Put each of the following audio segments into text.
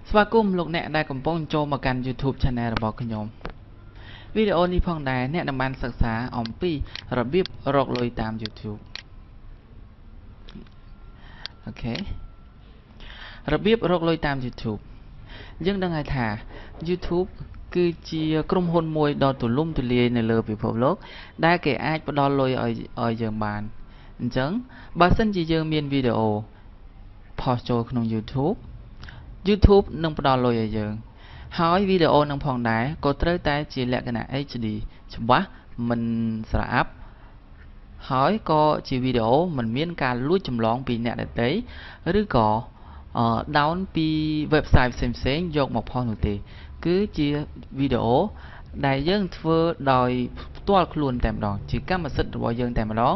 สวัสดีลูกเนี่ยได้กำปองโจมากัน YouTube Channel របស់ខ្ញុំវីដេអូនេះផងដែរអ្នកនឹងបានសិក្សាអំពីរបៀបរកលុយតាម YouTube អូខេរបៀបរកលុយតាម YouTube យើងដឹងហើយថា YouTube គឺជាក្រុមហ៊ុនមួយដ៏ទូលំទូលាយនៅលើពិភពលោកដែលគេអាចផ្ដល់លុយឲ្យយើងបានអញ្ចឹងបើសិនជាយើងមានវីដេអូផុសចូលក្នុង YouTube នឹងផ្ដល់លុយឲ្យយើងហើយវីដេអូនឹងផងដែរក៏ត្រូវតែជាលក្ខណៈ HD ច្បាស់មិនស្រអាប់ហើយក៏ជាវីដេអូមិនមានការលួចចម្លងពីអ្នកដទៃឬក៏ down ពី website ផ្សេងៗយកមកផុសនោះទេគឺជាវីដេអូដែលយើងធ្វើដោយផ្ទាល់ខ្លួនតែម្ដងជាកម្មសិទ្ធិរបស់យើងតែម្ដង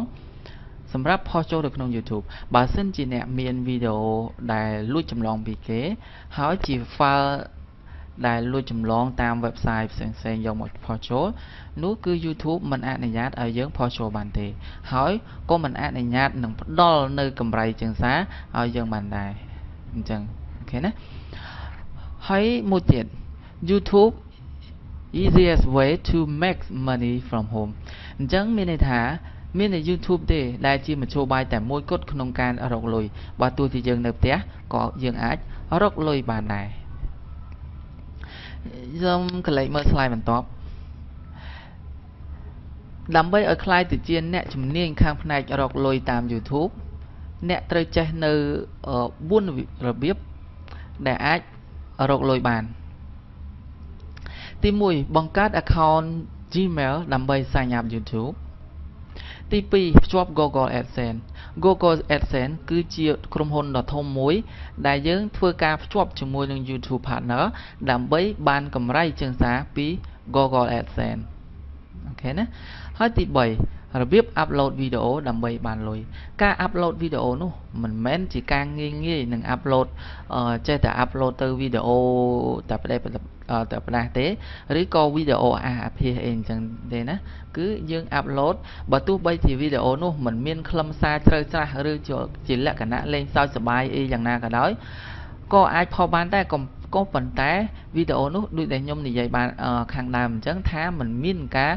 សម្រាប់ផុសចូលទៅក្នុង YouTube បើសិនជាអ្នកមានវីដេអូដែលលួចចម្លងពីគេហើយជា file ដែលលួចចម្លងតាម website ផ្សេងៗយកមកផុសចូលនោះគឺ YouTube មិនអនុញ្ញាតឲ្យយើងផុសចូលបានទេហើយក៏មិនអនុញ្ញាតនឹងផ្ដល់នៅកម្រៃជាងសារឲ្យយើងបានដែរអញ្ចឹងអូខេណាហើយមួយទៀត YouTube easiest way to make money from home អញ្ចឹងមានន័យថាមានតែ YouTube ទេដែលជាមធ្យោបាយតែមួយគត់ក្នុងការរកលុយបើទោះជាយើងនៅផ្ទះក៏យើងអាចរកលុយបានដែរសូមកលេចមើល slide បន្ទាប់ដើម្បីឲ្យខ្លាយទៅជាអ្នកជំនាញខាងផ្នែករកលុយតាម YouTube អ្នកត្រូវចេះនៅ4របៀបដែលអាចរកលុយបានទី1បង្កើត account Gmail ដើម្បី sign up YouTube ទី2ភ្ជាប់ Google AdSense គឺជាក្រុមហ៊ុនដ៏ធំមួយដែលយើងធ្វើការភ្ជាប់ជាមួយនឹង YouTube Partner ដើម្បីបានកម្រៃជាងសារពី Google AdSense អូខេណាហើយទី3របៀប upload វីដេអូដើម្បីបានលុយការ upload វីដេអូនោះមិនមែនជាការងាយនឹង upload ចេះតែ upload ទៅវីដេអូតែផ្ដេសទេឬក៏វីដេអូអាភាសអីអញ្ចឹងទេណាគឺយើង upload បើទោះបីជាវីដេអូនោះមិនមានខ្លឹមសារជ្រៅច្រាស់ឬជាលក្ខណៈលេងសើចសប្បាយអីយ៉ាងណាក៏ដោយក៏អាចផុសបានដែរក៏ប៉ុន្តែវីដេអូនោះដូចដែលខ្ញុំនិយាយបានខាងដើមអញ្ចឹងថាมันមានការ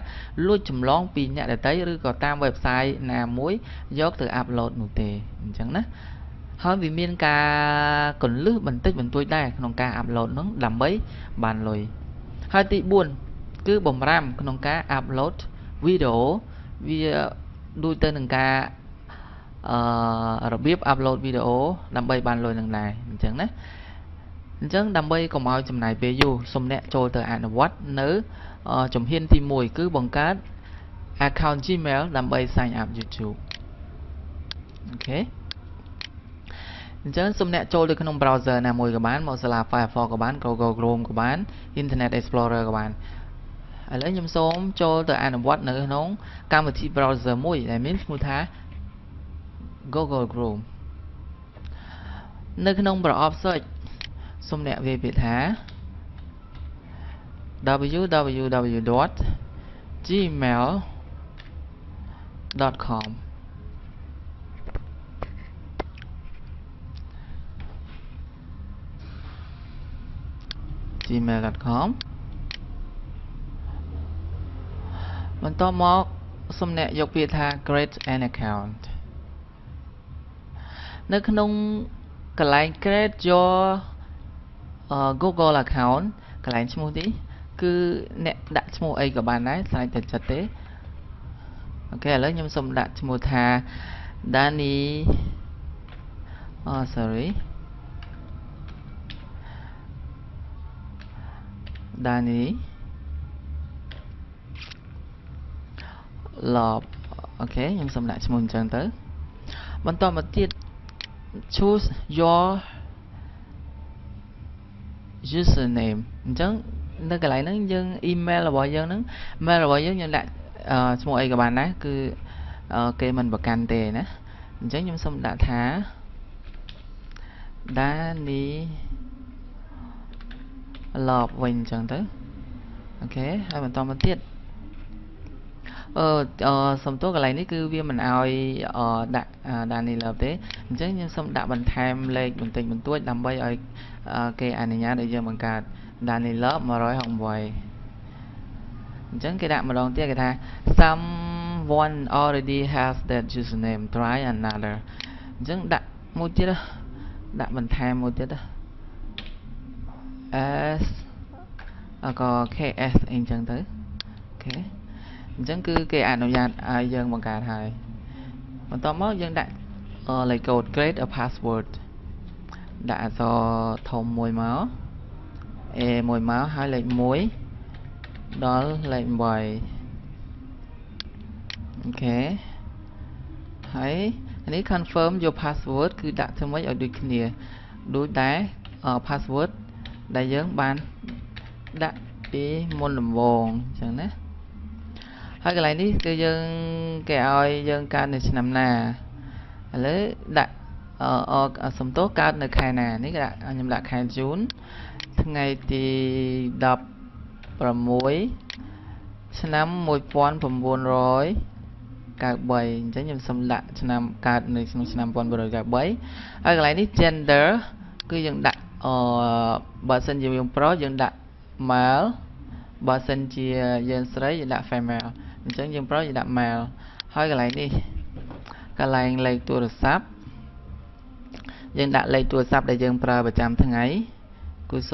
លួចចម្លងពីអ្នកដទៃឬក៏តាម website ណាមួយយកទៅ upload នោះទេអញ្ចឹងណាហើយវាមានការកន្លឹះបន្តិចបន្តួចដែរក្នុងការ upload នោះដើម្បីបានលុយហើយទី4គឺបំរាមក្នុងការ upload វីដេអូវាដូចទៅនឹងការរបៀប upload វីដេអូដើម្បីបានលុយនឹងដែរអញ្ចឹងណាអញ្ចឹងដើម្បីកុំឲ្យចំណាយពេលយូរសូមអ្នកចូលទៅអនុវត្តនៅជំហានទី1គឺបង្កើត account Gmail ដើម្បី sign up YouTube អូខេអញ្ចឹងសូមអ្នកចូលទៅក្នុង browser ណាមួយក៏បាន Mozilla Firefox ក៏បាន Google Chrome ក៏បាន Internet Explorer ក៏បានឥឡូវខ្ញុំសូមចូលទៅអនុវត្តនៅក្នុងកម្មវិធី browser មួយដែលមានឈ្មោះថា Google Chrome នៅក្នុងប្រអប់ search សូមអ្នកវាយពាក្យថា www.gmail.com gmail.com បន្ទាប់មកសូមអ្នកយកពាក្យថា create an account នៅក្នុងកន្លែង create your Google account កន្លែងឈ្មោះនេះគឺអ្នកដាក់ឈ្មោះអីក៏បានដែរស្រេចតែចិត្តទេអូខេឥឡូវខ្ញុំសូមដាក់ឈ្មោះថា Dani Love អូខេខ្ញុំសូមដាក់ឈ្មោះអញ្ចឹងទៅបន្តមកទៀត choose your username អញ្ចឹងនៅកន្លែងហ្នឹងយើង email របស់យើងហ្នឹង mail របស់យើងខ្ញុំដាក់ឈ្មោះអីក៏បានដែរគឺគេមិនប្រកាន់ទេណាអញ្ចឹងខ្ញុំសូមដាក់ថា Dani Love វិញអញ្ចឹងទៅអូខេហើយបន្តមកទៀត សំទោសកន្លែងនេះគឺវាមិនឲ្យដាក់Daniel ទេអញ្ចឹងខ្ញុំសូមដាក់បន្ថែមលេខបន្តិចបន្តួចដើម្បីឲ្យគេអនុញ្ញាតឲ្យយើងបង្កើត Daniel 168អញ្ចឹងគេដាក់ម្ដងទៀតគេថា someone already has that username try another អញ្ចឹងដាក់មួយទៀតដាក់បន្ថែមមួយទៀត s ក៏ ks អីចឹងទៅអូខេអញ្ចឹងគឺគេអនុញ្ញាតឲ្យយើងបង្កើតហើយបន្ទាប់មកយើងដាក់លេខកូដ create a password ដាក់អក្សរធំមួយមក a មួយមកហើយលេខ1ដល់លេខ8អូខេហើយនេះ confirm your password គឺដាក់ធ្វើម៉េចឲ្យដូចគ្នាដូចដែរ password ដែលយើងបានដាក់ពីមុនដំបូងអញ្ចឹងណាហើយកន្លែងនេះគឺយើងគេឲ្យយើងកើតនៅឆ្នាំណាឥឡូវដាក់សំទោសកើតនៅខែណានេះគេដាក់ខ្ញុំដាក់ខែជូនថ្ងៃទី16ឆ្នាំ1993អញ្ចឹងខ្ញុំសូមដាក់ឆ្នាំកើតនៅក្នុងឆ្នាំ1993ហើយកន្លែងនេះ gender គឺយើងដាក់បើសិនជាយើងប្រុសយើងដាក់ male បើសិនជាយើងស្រីយើងដាក់ female អញ្ចឹងយើងប្រុសយើងដាក់ male ហើយកន្លែងនេះកន្លែងលេខទូរស័ព្ទយើងដាក់លេខទូរស័ព្ទដែលយើងប្រើប្រចាំថ្ងៃគឺ098 48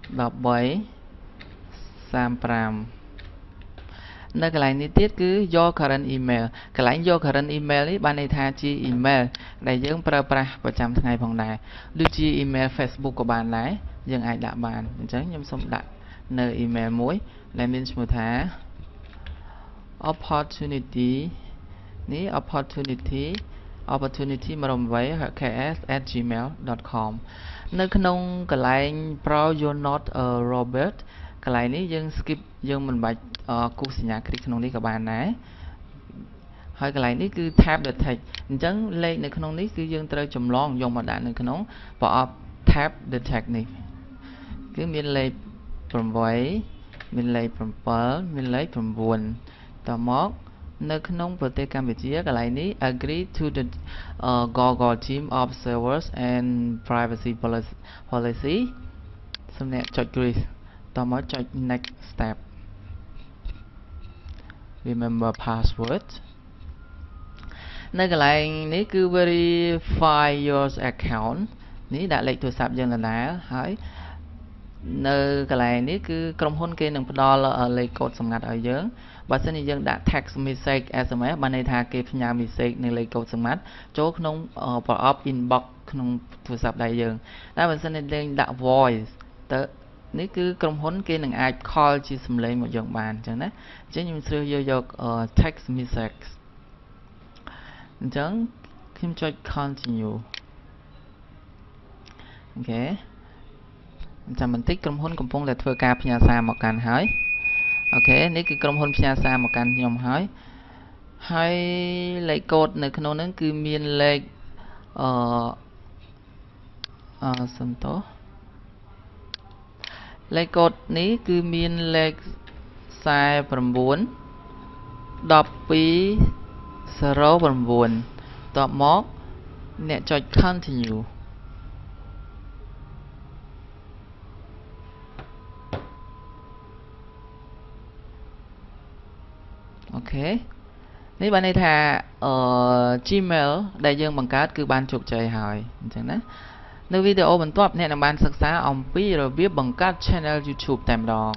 13 35នៅកន្លែងនេះទៀតគឺ your current email កន្លែង your current email នេះបានន័យថាជា email ដែលយើងប្រើប្រាស់ប្រចាំថ្ងៃផងដែរដូចជា email Facebook ក៏បានដែរយើងអាចដាក់បានអញ្ចឹងខ្ញុំសូមដាក់នៅ email មួយដែលមានឈ្មោះថា opportunity នេះ opportunity108ks@gmail.com នៅក្នុងកន្លែង pro you're not a robot កន្លែងនេះយើង skip យើងមិនបាច់គូសសញ្ញាคลิกក្នុងនេះក៏បានដែរហើយកន្លែងនេះគឺ tab the text អញ្ចឹងលេខនៅក្នុងនេះគឺយើងត្រូវចម្លងយកមកដាក់នៅក្នុងប្រអប់ tab the text នេះគឺមានលេខ8មានលេខ7មានលេខ9តមកនៅក្នុងប្រទេសកម្ពុជាកន្លែងនេះ agree to the Google team of servers and privacy policy សំណាក់ចុច agree តមកចុច next step remember password នៅកន្លែងនេះគឺ verify your account នេះដាក់លេខទូរស័ព្ទយើងដដែលហើយនៅកន្លែងនេះគឺក្រុមហ៊ុនគេនឹងផ្ដល់លេខកូដសម្ងាត់ឲ្យយើងបើសិនជាយើងដាក់ text message SMS បានន័យថាគេផ្ញើ message នៅលេខកូដសម្ងាត់ចូលក្នុងប្រអប់ inbox ក្នុងទូរស័ព្ទដៃយើងតែបើសិនជាយើងដាក់ voice ទៅនេះគឺក្រុមហ៊ុនគេនឹងអាច call ជាសំឡេងមកយើងបានអញ្ចឹងណាអញ្ចឹងខ្ញុំជ្រើសយក text message អញ្ចឹងខ្ញុំចុច continue អូខេចាំបន្តិចក្រុមហ៊ុនកំពុងតែធ្វើការផ្ញើសារមកកាន់ហើយអូខេនេះគឺក្រុមហ៊ុនផ្ញើសារមកកាន់ខ្ញុំហើយលេខកូដនៅក្នុងហ្នឹងគឺមានលេខសំទោសលេខកូដនេះគឺមានលេខ49 12 09តបមកអ្នកចុច continue អូខេនេះបានន័យថាGmail ដែលយើងបង្កើតគឺបានជោគជ័យហើយអញ្ចឹងណានៅវីដេអូបន្ទាប់អ្នកនឹងបានសិក្សាអំពីរបៀបបង្កើត Channel YouTube តែម្ដង